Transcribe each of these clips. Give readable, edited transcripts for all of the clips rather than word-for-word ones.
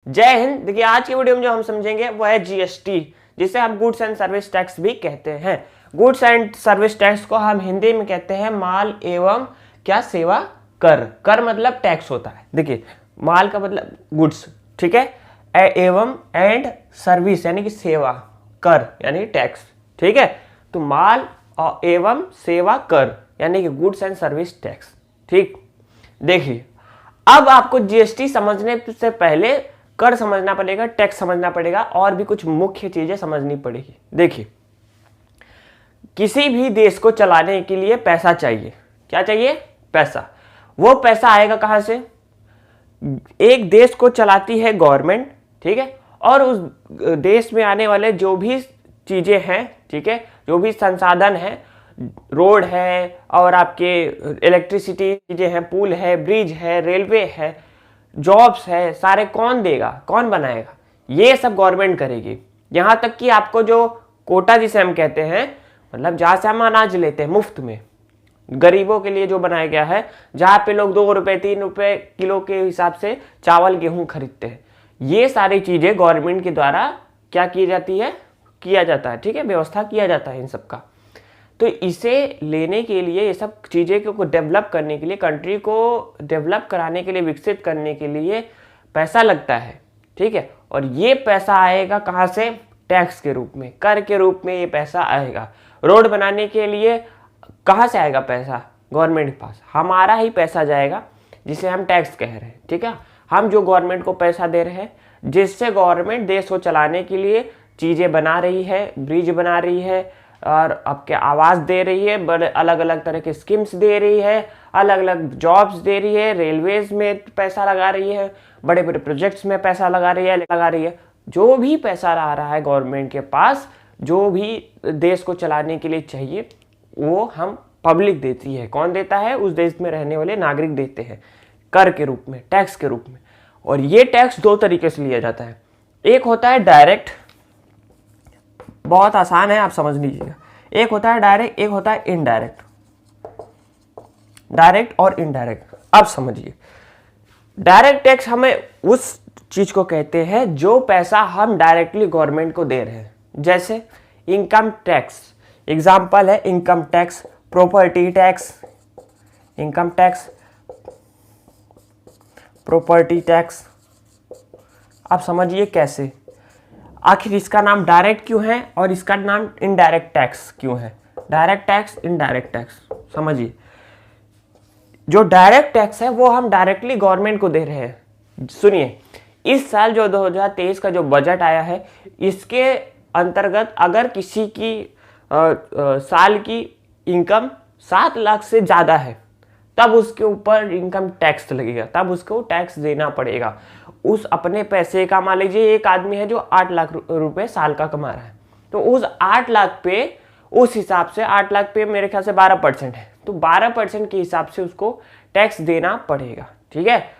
जय हिंद। देखिए आज की वीडियो में जो हम समझेंगे वो है जीएसटी, जिसे हम गुड्स एंड सर्विस टैक्स भी कहते हैं। गुड्स एंड सर्विस टैक्स को हम हिंदी में कहते हैं माल एवं क्या सेवा कर। कर मतलब टैक्स होता है। देखिए माल का मतलब गुड्स, ठीक है, एवं एंड सर्विस यानी कि सेवा, कर यानी टैक्स, ठीक है। तो माल और एवं सेवा कर यानी कि गुड्स एंड सर्विस टैक्स, ठीक। देखिए अब आपको जीएसटी समझने से पहले कर समझना पड़ेगा, टैक्स समझना पड़ेगा और भी कुछ मुख्य चीजें समझनी पड़ेगी। देखिए किसी भी देश को चलाने के लिए पैसा चाहिए। क्या चाहिए? पैसा। वो पैसा आएगा कहां से? एक देश को चलाती है गवर्नमेंट, ठीक है, और उस देश में आने वाले जो भी चीजें हैं, ठीक है, जो भी संसाधन है, रोड है और आपके इलेक्ट्रिसिटी चीजें हैं, पुल है, ब्रिज है, रेलवे है, जॉब्स है, सारे कौन देगा, कौन बनाएगा? ये सब गवर्नमेंट करेगी। यहां तक कि आपको जो कोटा जिसे हम कहते हैं, मतलब जहां से हम अनाज लेते हैं मुफ्त में, गरीबों के लिए जो बनाया गया है, जहां पे लोग 2 रुपए 3 रुपए किलो के हिसाब से चावल गेहूं खरीदते हैं, ये सारी चीजें गवर्नमेंट के द्वारा क्या की जाती है, किया जाता है, ठीक है, व्यवस्था किया जाता है इन सब का। तो इसे लेने के लिए, ये सब चीज़ें को डेवलप करने के लिए, कंट्री को डेवलप कराने के लिए, विकसित करने के लिए पैसा लगता है, ठीक है। और ये पैसा आएगा कहाँ से? टैक्स के रूप में, कर के रूप में ये पैसा आएगा। रोड बनाने के लिए कहाँ से आएगा पैसा? गवर्नमेंट के पास हमारा ही पैसा जाएगा, जिसे हम टैक्स कह रहे हैं, ठीक है। हम जो गवर्नमेंट को पैसा दे रहे हैं, जिससे गवर्नमेंट देश को चलाने के लिए चीज़ें बना रही है, ब्रिज बना रही है और आपके आवास दे रही है, बड़े अलग अलग तरह के स्कीम्स दे रही है, अलग अलग जॉब्स दे रही है, रेलवेज में पैसा लगा रही है, बड़े बड़े प्रोजेक्ट्स में पैसा लगा रही है। जो भी पैसा आ रहा है गवर्नमेंट के पास, जो भी देश को चलाने के लिए चाहिए, वो हम पब्लिक देती है। कौन देता है? उस देश में रहने वाले नागरिक देते हैं, कर के रूप में, टैक्स के रूप में। और ये टैक्स 2 तरीके से लिया जाता है। एक होता है डायरेक्ट, बहुत आसान है, आप समझ लीजिएगा। एक होता है डायरेक्ट, एक होता है इनडायरेक्ट। डायरेक्ट और इनडायरेक्ट, अब समझिए। डायरेक्ट टैक्स हमें उस चीज को कहते हैं जो पैसा हम डायरेक्टली गवर्नमेंट को दे रहे हैं, जैसे इनकम टैक्स। एग्जाम्पल है income tax, property tax, income tax, property tax. आप समझिए कैसे। आखिर इसका नाम डायरेक्ट क्यों है और इसका नाम इनडायरेक्ट टैक्स क्यों है? डायरेक्ट टैक्स, इनडायरेक्ट टैक्स, समझिए। जो डायरेक्ट टैक्स है वो हम डायरेक्टली गवर्नमेंट को दे रहे हैं। सुनिए, इस साल जो 2023 का जो बजट आया है, इसके अंतर्गत अगर किसी की साल की इनकम 7 लाख से ज़्यादा है, तब उसके ऊपर इनकम टैक्स लगेगा, तब उसको टैक्स देना पड़ेगा। उस अपने पैसे का, मान लीजिए एक आदमी है जो 8 लाख रुपए साल का कमा रहा है, तो उस 8 लाख पे, उस हिसाब से 8 लाख पे मेरे ख्याल से 12% है, तो 12% के हिसाब से उसको टैक्स देना पड़ेगा, ठीक है।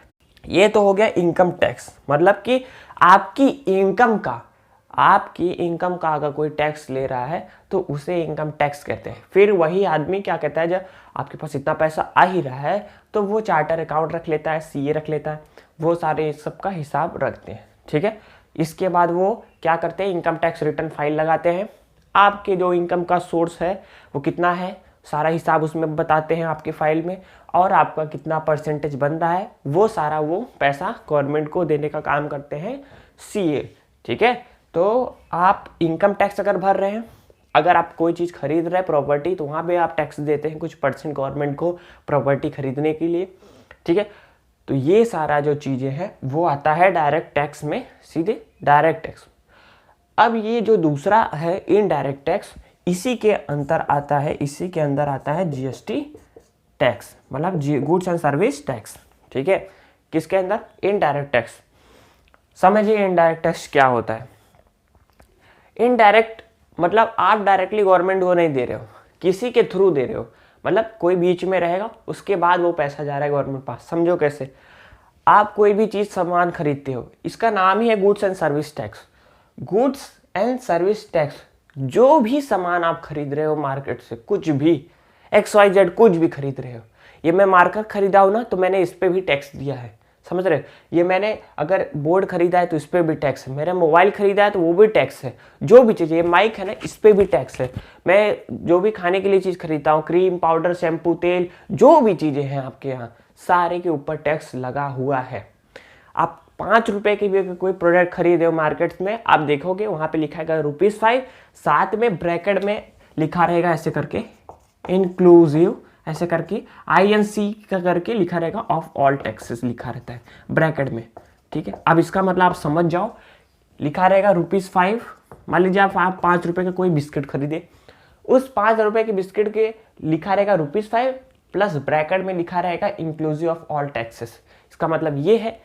ये तो हो गया इनकम टैक्स, मतलब कि आपकी इनकम का अगर कोई टैक्स ले रहा है तो उसे इनकम टैक्स कहते हैं। फिर वही आदमी क्या कहता है, जब आपके पास इतना पैसा आ ही रहा है तो वो चार्टर अकाउंट रख लेता है, सीए रख लेता है, वो सारे सबका हिसाब रखते हैं, ठीक है। इसके बाद वो क्या करते हैं, इनकम टैक्स रिटर्न फाइल लगाते हैं। आपके जो इनकम का सोर्स है वो कितना है, सारा हिसाब उसमें बताते हैं आपके फाइल में, और आपका कितना परसेंटेज बन रहा है, वो सारा वो पैसा गवर्नमेंट को देने का काम करते हैं सीए, ठीक है। तो आप इनकम टैक्स अगर भर रहे हैं, अगर आप कोई चीज़ खरीद रहे हैं प्रॉपर्टी, तो वहाँ पे आप टैक्स देते हैं कुछ परसेंट गवर्नमेंट को प्रॉपर्टी खरीदने के लिए, ठीक है। तो ये सारा जो चीज़ें हैं वो आता है डायरेक्ट टैक्स में, सीधे डायरेक्ट टैक्स। अब ये जो दूसरा है इनडायरेक्ट टैक्स, इसी के अंदर आता है जीएसटी टैक्स, मतलब गुड्स एंड सर्विस टैक्स, ठीक है। किसके अंदर? Indirect tax. समझिए इनडायरेक्ट टैक्स क्या होता है। इनडायरेक्ट मतलब आप डायरेक्टली गवर्नमेंट को नहीं दे रहे हो, किसी के थ्रू दे रहे हो, मतलब कोई बीच में रहेगा, उसके बाद वो पैसा जा रहा है गवर्नमेंट पास। समझो कैसे। आप कोई भी चीज़ सामान खरीदते हो, इसका नाम ही है goods and service tax. Goods and service tax, जो भी सामान आप खरीद रहे हो मार्केट से, कुछ भी XYZ कुछ भी खरीद रहे हो, ये मैं मार्कर खरीदा हूँ ना, तो मैंने इस पर भी टैक्स दिया है, समझ रहे? ये मैंने अगर बोर्ड खरीदा है तो इस पर भी टैक्स है, मेरा मोबाइल खरीदा है तो वो भी टैक्स है, जो भी चीज़, ये माइक है ना, इस पर भी टैक्स है, मैं जो भी खाने के लिए चीज़ खरीदता हूँ, क्रीम, पाउडर, शैम्पू, तेल, जो भी चीज़ें हैं आपके यहाँ, सारे के ऊपर टैक्स लगा हुआ है। आप 5 रुपए की भी कोई प्रोडक्ट खरीदे हो मार्केट में, आप देखोगे वहाँ पे लिखा है ₹5, साथ में ब्रैकेट में लिखा रहेगा ऐसे करके इंक्लूसिव, ऐसे करके INC का करके लिखा रहेगा ऑफ ऑल टैक्सेस लिखा रहता है ब्रैकेट में, ठीक है। अब इसका मतलब आप समझ जाओ, लिखा रहेगा ₹5। मान लीजिए आप 5 रुपए का कोई बिस्किट खरीदे, उस 5 रुपए के बिस्किट के लिखा रहेगा ₹5 प्लस ब्रैकेट में लिखा रहेगा इंक्लूसिव ऑफ ऑल टैक्सेस। इसका मतलब ये है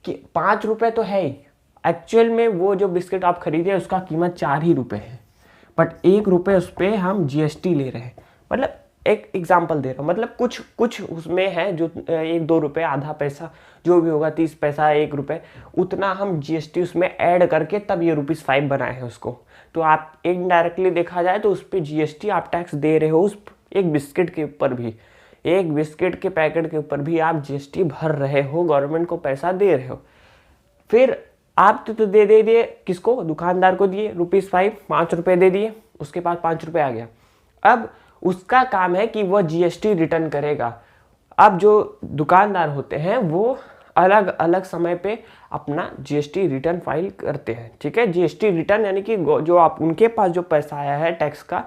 कि 5 रुपए तो है ही, एक्चुअल में वो जो बिस्किट आप खरीदे उसका कीमत 4 ही रुपए है, बट 1 रुपए उस पर हम GST ले रहे हैं। मतलब एक एग्जाम्पल दे रहा हूँ, मतलब कुछ उसमें है जो 1-2 रुपए, आधा पैसा, जो भी होगा 30 पैसा, 1 रुपए, उतना हम GST उसमें ऐड करके तब ये ₹5 बनाए हैं उसको। तो आप इनडायरेक्टली देखा जाए तो उस पर GST आप टैक्स दे रहे हो, उस एक बिस्किट के ऊपर भी, एक बिस्किट के पैकेट के ऊपर भी आप GST भर रहे हो, गवर्नमेंट को पैसा दे रहे हो। फिर आप तो दे दिए किसको, दुकानदार को दिए ₹5, 5 रुपए दे दिए, उसके पास 5 रुपए आ गया। अब उसका काम है कि वो GST रिटर्न करेगा। अब जो दुकानदार होते हैं वो अलग अलग समय पे अपना GST रिटर्न फाइल करते हैं, ठीक है। GST रिटर्न यानी कि जो आप उनके पास जो पैसा आया है टैक्स का,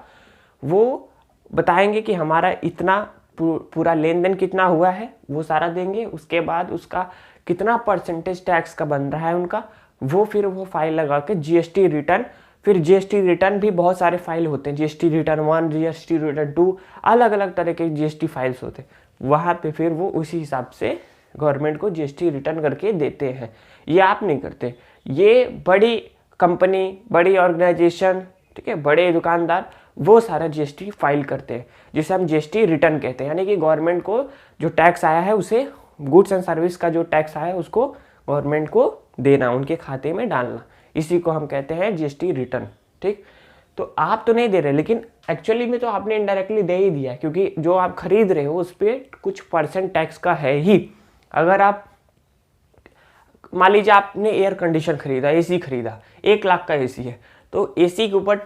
वो बताएंगे कि हमारा इतना पूरा लेन देन कितना हुआ है, वो सारा देंगे। उसके बाद उसका कितना परसेंटेज टैक्स का बन रहा है उनका, वो फिर वो फाइल लगा के GST रिटर्न, फिर GST रिटर्न भी बहुत सारे फाइल होते हैं, GST रिटर्न 1, GST रिटर्न 2, अलग अलग तरह के GST फाइल्स होते हैं। वहाँ पे फिर वो उसी हिसाब से गवर्नमेंट को GST रिटर्न करके देते हैं। ये आप नहीं करते, ये बड़ी कंपनी, बड़ी ऑर्गेनाइजेशन, ठीक है, बड़े दुकानदार, वो सारा GST फाइल करते हैं, जिसे हम GST रिटर्न कहते हैं। यानी कि गवर्नमेंट को जो टैक्स आया है उसे, गुड्स एंड सर्विस का जो टैक्स आया है उसको गवर्नमेंट को देना, उनके खाते में डालना, इसी को हम कहते हैं GST रिटर्न, ठीक। तो आप तो नहीं दे रहे, लेकिन एक्चुअली में तो आपने इनडायरेक्टली दे ही दिया, क्योंकि जो आप खरीद रहे हो उस पर कुछ परसेंट टैक्स का है ही। अगर आप मान लीजिए आपने एयर कंडीशन खरीदा, AC खरीदा, 1 लाख का AC है, तो AC के ऊपर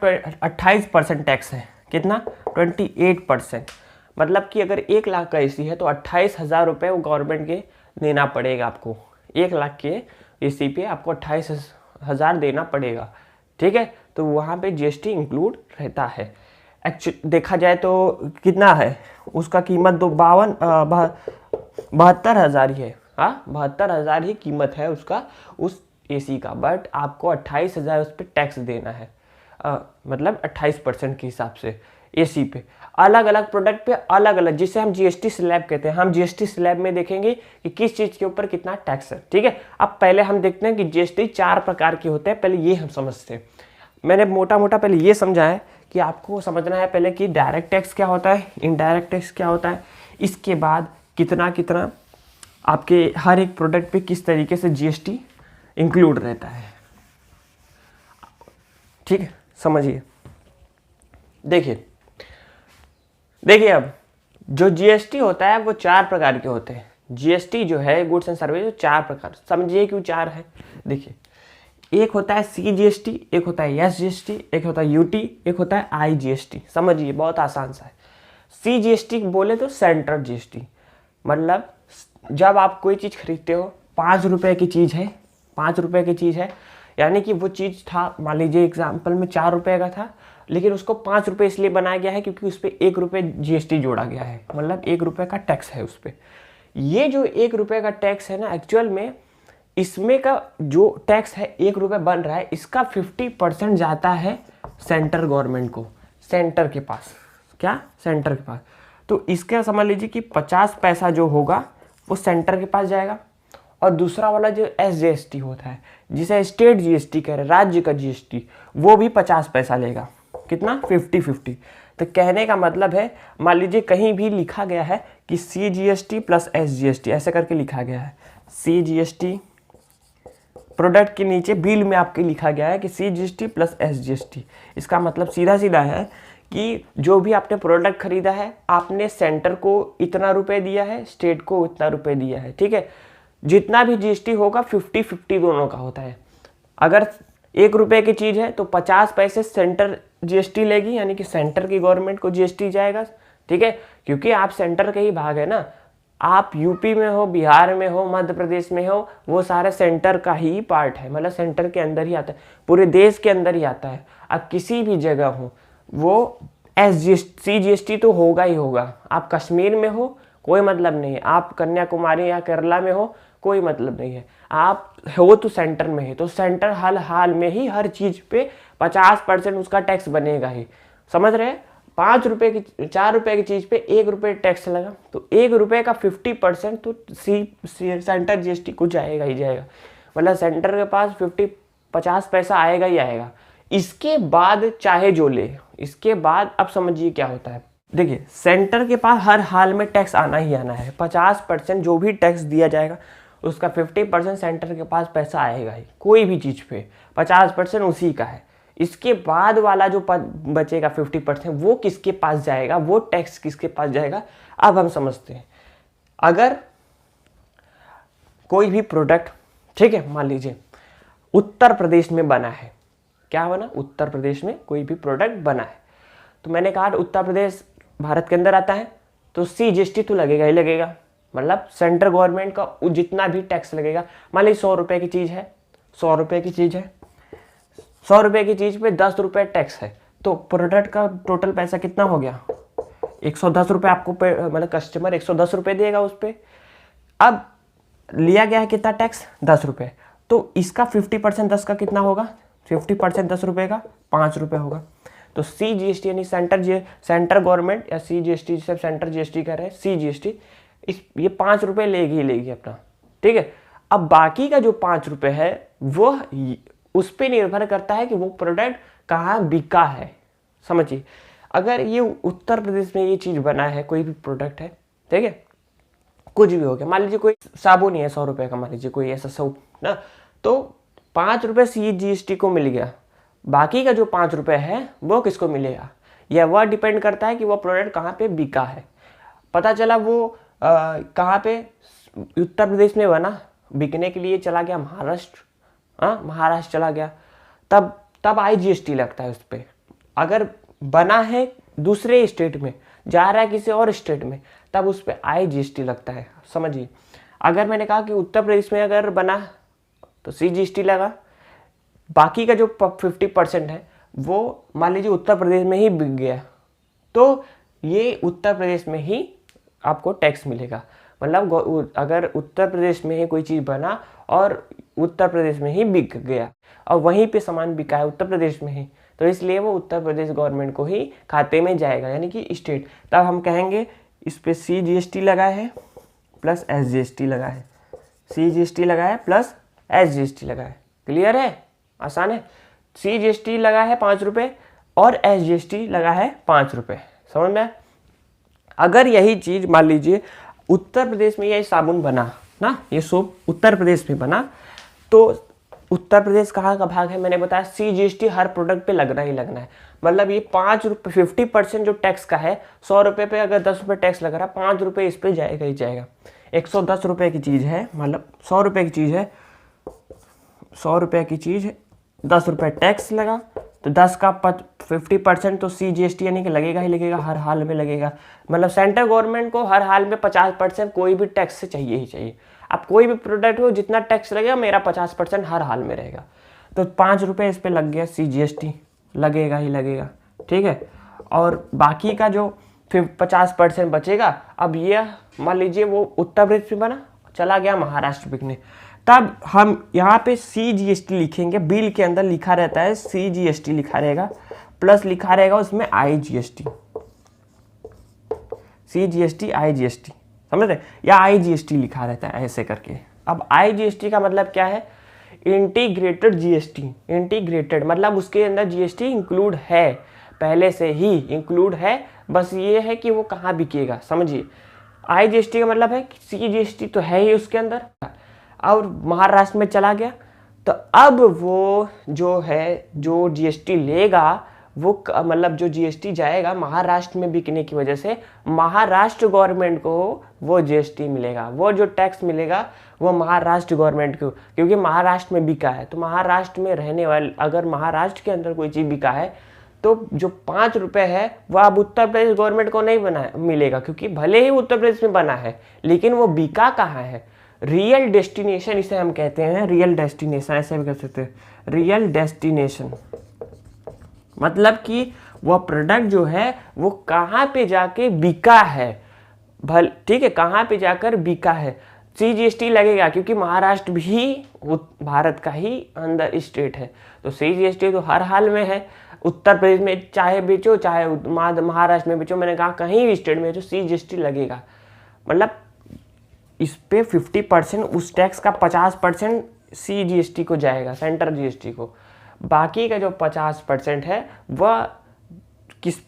28% टैक्स है। कितना? 28%। मतलब कि अगर 1 लाख का AC है तो 28,000 रुपये वो गवर्नमेंट के देना पड़ेगा आपको। 1 लाख के AC पे आपको 28,000 देना पड़ेगा, ठीक है। तो वहाँ पे GST इंक्लूड रहता है। एक्चुअली देखा जाए तो कितना है उसका कीमत, तो 72,000 ही है। हाँ, 72,000 ही कीमत है उसका, उस AC का, बट आपको 28,000 उस पर टैक्स देना है। मतलब 28% के हिसाब से AC पे। अलग अलग प्रोडक्ट पे अलग अलग, जिसे हम GST स्लैब कहते हैं। हम GST स्लैब में देखेंगे कि किस चीज़ के ऊपर कितना टैक्स है, ठीक है। अब पहले हम देखते हैं कि GST 4 प्रकार के होते हैं, पहले ये हम समझते हैं। मैंने मोटा मोटा पहले ये समझा है कि आपको समझना है पहले कि डायरेक्ट टैक्स क्या होता है, इनडायरेक्ट टैक्स क्या होता है, इसके बाद कितना कितना आपके हर एक प्रोडक्ट पे किस तरीके से GST इंक्लूड रहता है, ठीक है। समझिए, देखिए अब जो GST होता है वो 4 प्रकार के होते हैं। GST जो है गुड्स एंड सर्विस, 4 प्रकार, समझिए क्यों 4 है। देखिए, एक होता है CGST, एक होता है SGST, एक होता है UT, एक होता है IGST। समझिए, बहुत आसान सा है। CGST बोले तो सेंट्रल GST, मतलब जब आप कोई चीज़ खरीदते हो, 5 रुपए की चीज़ है, 5 रुपए की चीज़ है, यानी कि वो चीज़ था, मान लीजिए एग्जाम्पल में 4 रुपए का था, लेकिन उसको 5 रुपए इसलिए बनाया गया है क्योंकि उस पर 1 रुपये GST जोड़ा गया है, मतलब 1 रुपये का टैक्स है उस पर। ये जो 1 रुपये का टैक्स है ना, एक्चुअल में इसमें का जो टैक्स है 1 रुपये बन रहा है, इसका 50% जाता है सेंटर गवर्नमेंट को, सेंटर के पास। क्या? सेंटर के पास। तो इसका समझ लीजिए कि 50 पैसा जो होगा वो सेंटर के पास जाएगा, और दूसरा वाला जो SGST होता है, जिसे स्टेट GST कह रहे हैं, राज्य का GST, वो भी 50 पैसा लेगा। कितना? 50-50। तो कहने का मतलब है, मान लीजिए कहीं भी लिखा गया है कि CGST प्लस SGST, ऐसे करके लिखा गया है। CGST प्रोडक्ट के नीचे बिल में आपके लिखा गया है कि CGST प्लस SGST। इसका मतलब सीधा सीधा है कि जो भी आपने प्रोडक्ट खरीदा है, आपने सेंटर को इतना रुपए दिया है, स्टेट को इतना रुपए दिया है, ठीक है। जितना भी जीएसटी होगा 50-50 दोनों का होता है। अगर 1 रुपए की चीज़ है तो 50 पैसे सेंटर जीएसटी लेगी, यानी कि सेंटर की गवर्नमेंट को जीएसटी जाएगा, ठीक है, क्योंकि आप सेंटर के ही भाग है ना। आप यूपी में हो, बिहार में हो, मध्य प्रदेश में हो, वो सारे सेंटर का ही पार्ट है, मतलब सेंटर के अंदर ही आता है, पूरे देश के अंदर ही आता है। आप किसी भी जगह हो वो CGST तो होगा ही होगा। आप कश्मीर में हो कोई मतलब नहीं है, आप कन्याकुमारी या केरला में हो कोई मतलब नहीं है, आप हो तो सेंटर में है, तो सेंटर हाल हाल में ही हर चीज़ पे 50% उसका टैक्स बनेगा ही। समझ रहे हैं? 5 रुपए की 4 रुपए की चीज़ पे 1 रुपये टैक्स लगा, तो 1 रुपये का 50% तो सेंटर जीएसटी को जाएगा ही जाएगा। मतलब सेंटर के पास 50 पैसा आएगा ही आएगा। इसके बाद चाहे जो ले, इसके बाद अब समझिए क्या होता है। देखिए, सेंटर के पास हर हाल में टैक्स आना ही आना है। 50% जो भी टैक्स दिया जाएगा उसका 50% सेंटर के पास पैसा आएगा ही, कोई भी चीज़ पे 50% उसी का है। इसके बाद वाला जो बचेगा 50% वो किसके पास जाएगा, वो टैक्स किसके पास जाएगा, अब हम समझते हैं। अगर कोई भी प्रोडक्ट, ठीक है, मान लीजिए उत्तर प्रदेश में बना है, क्या बना, उत्तर प्रदेश में कोई भी प्रोडक्ट बना है, तो मैंने कहा उत्तर प्रदेश भारत के अंदर आता है तो CGST तो लगेगा ही लगेगा, मतलब सेंट्रल गवर्नमेंट का जितना भी टैक्स लगेगा। मान लीजिए 100 रुपये की चीज़ है, 100 रुपये की चीज़ है, 100 रुपये की चीज़ पे 10 रुपये टैक्स है, तो प्रोडक्ट का टोटल पैसा कितना हो गया, 110 रुपये आपको मतलब कस्टमर 110 रुपये देगा उस पर। अब लिया गया है कितना टैक्स, 10 रुपये, तो इसका 50% 10 का कितना होगा, 50% 10 रुपये का 5 रुपये होगा। तो CGST यानी सेंटर गवर्नमेंट या CGST, जिसे सेंटर GST कह रहे हैं, CGST ये 5 रुपये लेगी ही लेगी अपना, ठीक है। अब बाकी का जो 5 रुपये है वो उस पर निर्भर करता है कि वो प्रोडक्ट कहाँ बिका है। समझिए, अगर ये उत्तर प्रदेश में ये चीज़ बना है, कोई भी प्रोडक्ट है, ठीक है, कुछ भी हो गया, मान लीजिए कोई साबुन ही है 100 रुपये का, मान लीजिए कोई ऐसा सब ना, तो 5 रुपये CGST को मिल गया, बाकी का जो 5 रुपये है वो किसको मिलेगा, यह वह डिपेंड करता है कि वो प्रोडक्ट कहाँ पे बिका है। पता चला वो कहाँ पे उत्तर प्रदेश में बना, बिकने के लिए चला गया महाराष्ट्र, महाराष्ट्र चला गया, तब IGST लगता है उस पर। अगर बना है दूसरे स्टेट में, जा रहा है किसी और स्टेट में, तब उस पर IGST लगता है। समझिए, अगर मैंने कहा कि उत्तर प्रदेश में अगर बना तो CGST लगा, बाकी का जो 50% है वो मान लीजिए उत्तर प्रदेश में ही बिक गया, तो ये उत्तर प्रदेश में ही आपको टैक्स मिलेगा। मतलब अगर उत्तर प्रदेश में ही कोई चीज़ बना और उत्तर प्रदेश में ही बिक गया और वहीं पे सामान बिका है उत्तर प्रदेश में ही, तो इसलिए वो उत्तर प्रदेश गवर्नमेंट को ही खाते में जाएगा, यानी कि स्टेट। तब हम कहेंगे इस पे CGST लगा है प्लस SGST लगा है, CGST लगा है प्लस SGST लगा है। क्लियर है, आसान है। CGST लगा है 5 रुपये और SGST लगा है 5 रुपये, समझ में। अगर यही चीज़ मान लीजिए उत्तर प्रदेश में ये साबुन बना ना, ये सोप उत्तर प्रदेश में बना, तो उत्तर प्रदेश कहाँ का भाग है, मैंने बताया CGST हर प्रोडक्ट पे लगना ही लगना है। मतलब ये 5 रुपये 50% जो टैक्स का है, 100 रुपये पे अगर 10 रुपये टैक्स लग रहा है, 5 रुपये इस पर जाएगा ही जाएगा। 110 रुपये की चीज़ है, मतलब 100 रुपये की चीज़ है, 100 रुपये की चीज़ है, 10 रुपये टैक्स लगा, तो 10 का 50% तो CGST यानी कि लगेगा ही लगेगा, हर हाल में लगेगा। मतलब सेंट्रल गवर्नमेंट को हर हाल में 50% कोई भी टैक्स से चाहिए ही चाहिए। अब कोई भी प्रोडक्ट हो जितना टैक्स लगेगा, मेरा 50% हर हाल में रहेगा, तो 5 रुपये इस पर लग गया, CGST लगेगा ही लगेगा, ठीक है। और बाकी का जो 50% बचेगा, अब ये मान लीजिए वो उत्तर प्रदेश में बना, चला गया महाराष्ट्र बिकने, तब हम यहाँ पे CGST लिखेंगे। बिल के अंदर लिखा रहता है CGST लिखा रहेगा, प्लस लिखा रहेगा उसमें IGST, CGST IGST, समझ रहे, या IGST लिखा रहता है ऐसे करके। अब IGST का मतलब क्या है, इंटीग्रेटेड GST। इंटीग्रेटेड मतलब उसके अंदर GST इंक्लूड है, पहले से ही इंक्लूड है, बस ये है कि वो कहाँ बिकेगा। समझिए, IGST का मतलब है कि CGST तो है ही उसके अंदर, और महाराष्ट्र में चला गया, तो अब वो जो है जो GST लेगा मतलब जो जीएसटी जाएगा महाराष्ट्र में बिकने की वजह से महाराष्ट्र गवर्नमेंट को वो जीएसटी मिलेगा, वो जो टैक्स मिलेगा वो महाराष्ट्र गवर्नमेंट को, क्योंकि महाराष्ट्र में बिका है। तो महाराष्ट्र में रहने वाले, अगर महाराष्ट्र के अंदर कोई चीज़ बिका है तो जो 5 रुपये है वह अब उत्तर प्रदेश गवर्नमेंट को नहीं मिलेगा, क्योंकि भले ही उत्तर प्रदेश में बना है लेकिन वो बिका कहाँ है। रियल डेस्टिनेशन इसे हम कहते हैं, रियल डेस्टिनेशन ऐसे भी कह सकते हैं, रियल डेस्टिनेशन मतलब कि वह प्रोडक्ट जो है वो कहाँ पे जाके बिका है, ठीक है, कहाँ पे जाकर बिका है। CGST लगेगा क्योंकि महाराष्ट्र भी भारत का ही अंदर स्टेट है, तो CGST तो हर हाल में है। उत्तर प्रदेश में चाहे बेचो चाहे महाराष्ट्र में बेचो, मैंने कहा कहीं भी स्टेट में बेचो CGST लगेगा। मतलब इस पे 50% उस टैक्स का 50% CGST को जाएगा, सेंट्रल GST को। बाकी का जो 50% है वह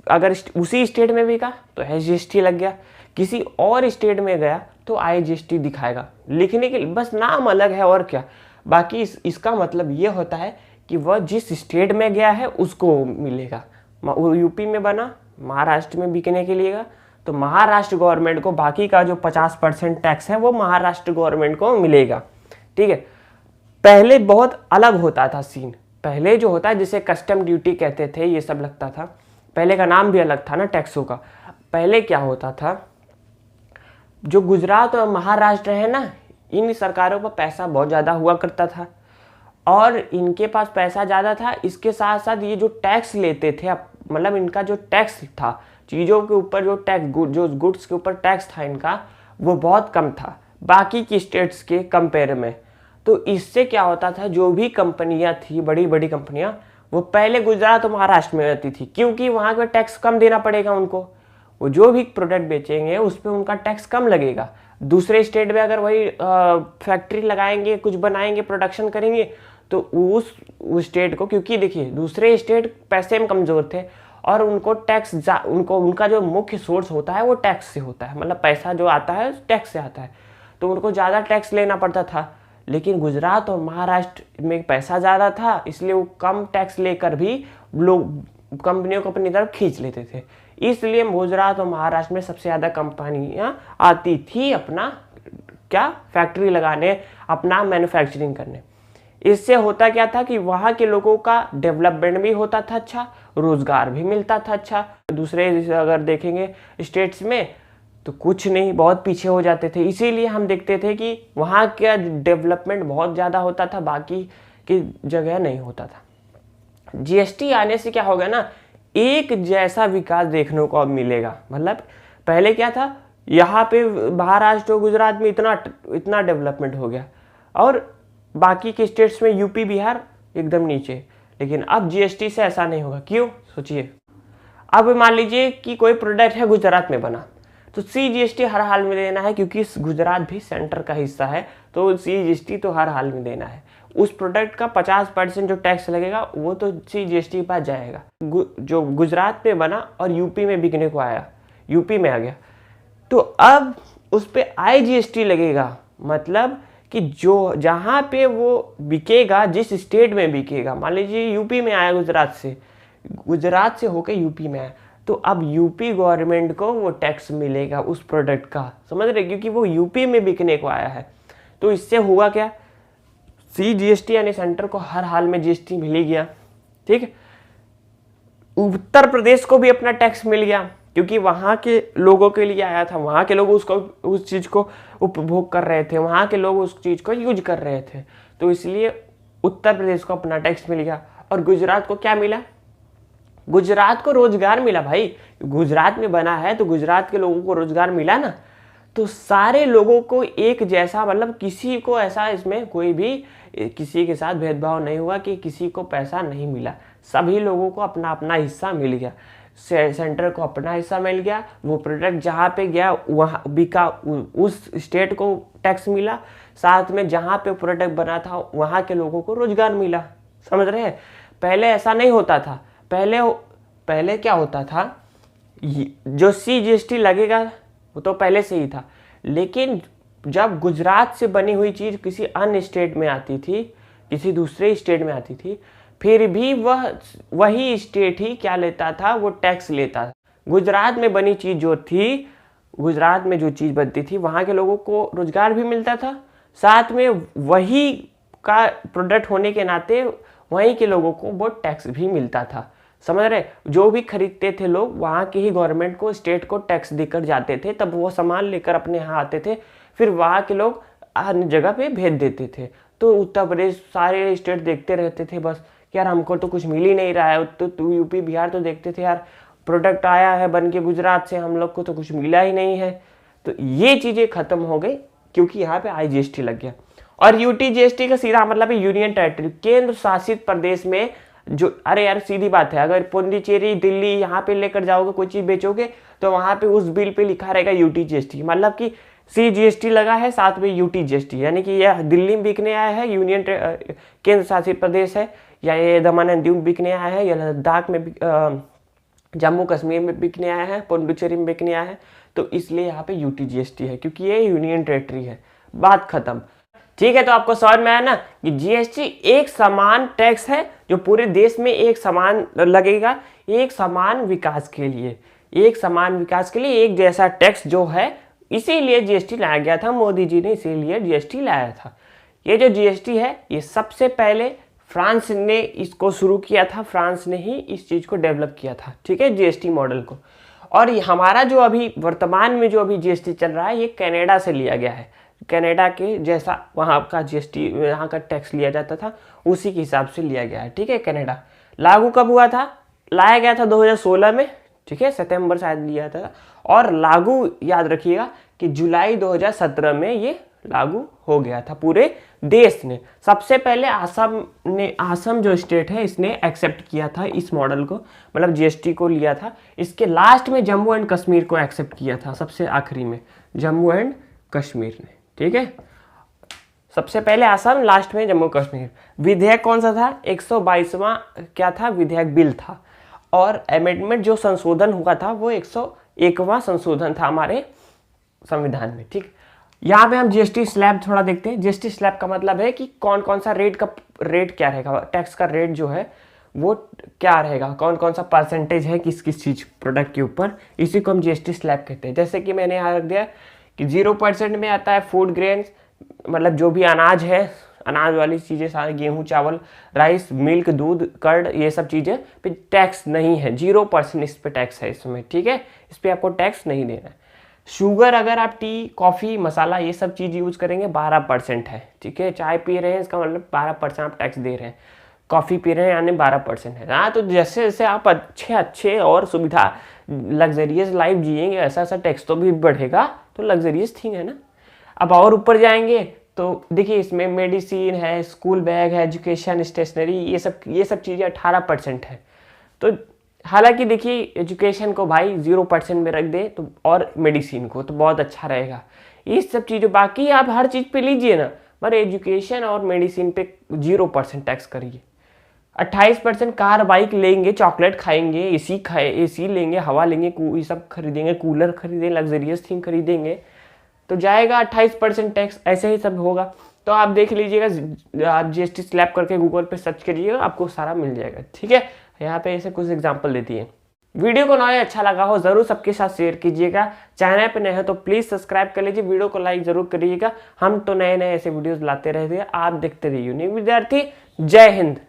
अगर उसी स्टेट में बिका तो SGST लग गया, किसी और स्टेट में गया तो IGST दिखाएगा। लिखने के बस नाम अलग है और क्या। बाकी इसका मतलब ये होता है कि वह जिस स्टेट में गया है उसको मिलेगा। वो यूपी में बना, महाराष्ट्र में बिकने के लिए तो महाराष्ट्र गवर्नमेंट को बाकी का जो 50% टैक्स है वो महाराष्ट्र गवर्नमेंट को मिलेगा। ठीक है, पहले बहुत अलग होता था सीन। पहले जो होता है जिसे कस्टम ड्यूटी कहते थे, ये सब लगता था। पहले का नाम भी अलग था ना टैक्सों का। पहले क्या होता था, जो गुजरात और महाराष्ट्र है ना, इन सरकारों पर पैसा बहुत ज़्यादा हुआ करता था और इनके पास पैसा ज़्यादा था। इसके साथ साथ ये जो टैक्स लेते थे, मतलब इनका जो टैक्स था, चीज़ों के ऊपर जो टैक्स, जो गुड्स के ऊपर टैक्स था इनका, वो बहुत कम था बाकी की स्टेट्स के कंपेयर में। तो इससे क्या होता था, जो भी कंपनियां थी, बड़ी बड़ी कंपनियां, वो पहले गुजरात और महाराष्ट्र में रहती थी, क्योंकि वहाँ का टैक्स कम देना पड़ेगा उनको। वो जो भी प्रोडक्ट बेचेंगे उस पर उनका टैक्स कम लगेगा। दूसरे स्टेट में अगर वही फैक्ट्री लगाएंगे, कुछ बनाएंगे, प्रोडक्शन करेंगे, तो उस स्टेट को, क्योंकि देखिए दूसरे स्टेट पैसे में कमज़ोर थे और उनको टैक्स, उनका जो मुख्य सोर्स होता है वो टैक्स से होता है, मतलब पैसा जो आता है टैक्स से आता है, तो उनको ज़्यादा टैक्स लेना पड़ता था। लेकिन गुजरात और महाराष्ट्र में पैसा ज़्यादा था, इसलिए वो कम टैक्स लेकर भी लोग कंपनियों को अपनी तरफ खींच लेते थे। इसलिए गुजरात और महाराष्ट्र में सबसे ज़्यादा कंपनियाँ आती थी अपना क्या फैक्ट्री लगाने, अपना मैन्युफैक्चरिंग करने। इससे होता क्या था कि वहाँ के लोगों का डेवलपमेंट भी होता था, अच्छा रोजगार भी मिलता था अच्छा। दूसरे अगर देखेंगे स्टेट्स में तो कुछ नहीं, बहुत पीछे हो जाते थे। इसीलिए हम देखते थे कि वहाँ का डेवलपमेंट बहुत ज़्यादा होता था, बाकी की जगह नहीं होता था। GST आने से क्या होगा ना, एक जैसा विकास देखने को अब मिलेगा। मतलब पहले क्या था, यहाँ पे महाराष्ट्र और गुजरात में इतना डेवलपमेंट हो गया और बाकी के स्टेट्स में यूपी बिहार एकदम नीचे। लेकिन अब GST से ऐसा नहीं होगा। क्यों, सोचिए। अब मान लीजिए कि कोई प्रोडक्ट है गुजरात में बना, तो CGST हर हाल में देना है, क्योंकि गुजरात भी सेंटर का हिस्सा है, तो CGST तो हर हाल में देना है। उस प्रोडक्ट का 50% जो टैक्स लगेगा वो तो CGST के पास जाएगा। जो गुजरात में बना और यूपी में बिकने को आया, यूपी में आ गया, तो अब उस पर IGST लगेगा। मतलब कि जो जहाँ पे वो बिकेगा, जिस स्टेट में बिकेगा, मान लीजिए यूपी में आया गुजरात से होकर यूपी में आया, तो अब यूपी गवर्नमेंट को वो टैक्स मिलेगा उस प्रोडक्ट का, समझ रहे, क्योंकि वो यूपी में बिकने को आया है। तो इससे हुआ क्या, CGST यानी सेंटर को हर हाल में GST मिल ही गया। ठीक है, उत्तर प्रदेश को भी अपना टैक्स मिल गया, क्योंकि वहाँ के लोगों के लिए आया था, वहाँ के लोग उस चीज़ को उपभोग कर रहे थे, वहाँ के लोग उस चीज़ को यूज कर रहे थे, तो इसलिए उत्तर प्रदेश को अपना टैक्स मिल गया। और गुजरात को क्या मिला, गुजरात को रोजगार मिला भाई। गुजरात में बना है तो गुजरात के लोगों को रोजगार मिला ना। तो सारे लोगों को एक जैसा, मतलब किसी को ऐसा, इसमें कोई भी किसी के साथ भेदभाव नहीं हुआ कि किसी को पैसा नहीं मिला। सभी लोगों को अपना अपना हिस्सा मिल गया, सेंटर को अपना हिस्सा मिल गया। वो प्रोडक्ट जहाँ पे गया वहाँ बिका, उस स्टेट को टैक्स मिला, साथ में जहाँ पे प्रोडक्ट बना था वहाँ के लोगों को रोजगार मिला। समझ रहे हैं, पहले ऐसा नहीं होता था। पहले क्या होता था, जो CGST लगेगा वो तो पहले से ही था, लेकिन जब गुजरात से बनी हुई चीज़ किसी अन्य स्टेट में आती थी, किसी दूसरे स्टेट में आती थी, फिर भी वही स्टेट ही क्या लेता था, वो टैक्स लेता था। गुजरात में बनी चीज़ जो थी, गुजरात में जो चीज़ बनती थी वहाँ के लोगों को रोजगार भी मिलता था, साथ में वही का प्रोडक्ट होने के नाते वहीं के लोगों को वो टैक्स भी मिलता था। समझ रहे, जो भी खरीदते थे लोग वहाँ की ही गवर्नमेंट को, स्टेट को टैक्स देकर जाते थे, तब वो सामान लेकर अपने यहाँ आते थे, फिर वहाँ के लोग अन्य जगह पे भेज देते थे। तो उत्तर प्रदेश सारे स्टेट देखते रहते थे बस कि यार हमको तो कुछ मिल ही नहीं रहा है। तो यूपी बिहार तो देखते थे यार प्रोडक्ट आया है बन के गुजरात से, हम लोग को तो कुछ मिला ही नहीं है। तो ये चीज़ें खत्म हो गई क्योंकि यहाँ पे IGST लग गया। और UTGST का सीधा मतलब है यूनियन टेरिटरी, केंद्र शासित प्रदेश में जो, अरे यार सीधी बात है, अगर पुडुचेरी दिल्ली यहाँ पे लेकर जाओगे कोई चीज़ बेचोगे तो वहाँ पे उस बिल पे लिखा रहेगा UTGST, मतलब कि CGST लगा है साथ में UTGST, यानी कि यह दिल्ली में बिकने आया है, यूनियन केंद्र शासित प्रदेश है, या ये दमन एंड दीव बिकने आया है, या लद्दाख में जम्मू कश्मीर में बिकने आया है, पुडुचेरी में बिकने आया है, तो इसलिए यहाँ पे UTGST है क्योंकि ये यूनियन टेरिटरी है। बात खत्म। ठीक है, तो आपको समझ में आया ना कि GST एक समान टैक्स है जो पूरे देश में एक समान लगेगा, एक समान विकास के लिए, एक समान विकास के लिए एक जैसा टैक्स जो है, इसीलिए GST लाया गया था। मोदी जी ने इसीलिए GST लाया था। ये जो GST है ये सबसे पहले फ्रांस ने इसको शुरू किया था, फ्रांस ने ही इस चीज़ को डेवलप किया था, ठीक है, GST मॉडल को। और हमारा जो अभी वर्तमान में जो अभी GST चल रहा है ये कनाडा से लिया गया है। कनाडा के जैसा वहाँ का GST, यहाँ का टैक्स लिया जाता था उसी के हिसाब से लिया गया है, ठीक है। कनाडा लागू कब हुआ था? लाया गया था 2016 में, ठीक है, सितंबर शायद लिया था। और लागू याद रखिएगा कि जुलाई 2017 में ये लागू हो गया था पूरे देश ने। सबसे पहले असम जो स्टेट है इसने एक्सेप्ट किया था इस मॉडल को, मतलब GST को लिया था। इसके लास्ट में जम्मू एंड कश्मीर को एक्सेप्ट किया था, सबसे आखिरी में जम्मू एंड कश्मीर ने, ठीक है। सबसे पहले असम, लास्ट में जम्मू कश्मीर। विधेयक कौन सा था? 122वां क्या था? विधेयक बिल था। और अमेंडमेंट जो संशोधन हुआ था वो 101वां संशोधन था हमारे संविधान में, ठीक। यहाँ पे हम GST स्लैब थोड़ा देखते हैं। GST स्लैब का मतलब है कि कौन कौन सा रेट क्या रहेगा, टैक्स का रेट जो है वो क्या रहेगा, कौन कौन सा परसेंटेज है किस किस चीज़ प्रोडक्ट के ऊपर, इसी को हम GST स्लैब कहते हैं। जैसे कि मैंने यहाँ रख दिया कि 0% में आता है फूड ग्रेन्स, मतलब जो भी अनाज है, अनाज वाली चीज़ें सारी, गेहूँ, चावल, राइस, मिल्क, दूध, कर्ड, ये सब चीज़ें पे टैक्स नहीं है, 0% इस पे टैक्स है इसमें, ठीक है, इस पर आपको टैक्स नहीं देना है। शुगर, अगर आप टी, कॉफ़ी, मसाला ये सब चीज़ यूज करेंगे 12% है, ठीक है। चाय पी रहे हैं इसका मतलब 12% आप टैक्स दे रहे हैं, कॉफ़ी पी रहे हैं यानी 12% है। हाँ, तो जैसे जैसे आप अच्छे और सुविधा लग्जरियस लाइफ जिएंगे ऐसा ऐसा टैक्स तो भी बढ़ेगा, तो लग्जरियस थिंग है ना। अब और ऊपर जाएंगे तो देखिए इसमें मेडिसिन है, स्कूल बैग है, एजुकेशन, स्टेशनरी, ये सब चीज़ें 18% है। तो हालांकि देखिए एजुकेशन को भाई 0% में रख दे तो, और मेडिसिन को तो बहुत अच्छा रहेगा। ये सब चीज़ें बाकी आप हर चीज़ पे लीजिए ना, पर एजुकेशन और मेडिसिन पे 0% टैक्स करिए। 28% कार बाइक लेंगे, चॉकलेट खाएंगे, एसी लेंगे, हवा लेंगे, ये सब खरीदेंगे, कूलर खरीदेंगे, लग्जरियस थिंग खरीदेंगे तो जाएगा 28% टैक्स। ऐसे ही सब होगा। तो आप देख लीजिएगा, आप GST स्लैब करके गूगल पे सर्च करिएगा, आपको सारा मिल जाएगा, ठीक है। यहाँ पे ऐसे कुछ एग्जाम्पल देती है। वीडियो को नया अच्छा लगा हो जरूर सबके साथ शेयर कीजिएगा। चैनल पे नए हो तो प्लीज सब्सक्राइब कर लीजिए, वीडियो को लाइक जरूर करिएगा। हम तो नए नए ऐसे वीडियोस लाते रहते हैं, आप देखते रहिए न्यू विद्यार्थी। जय हिंद।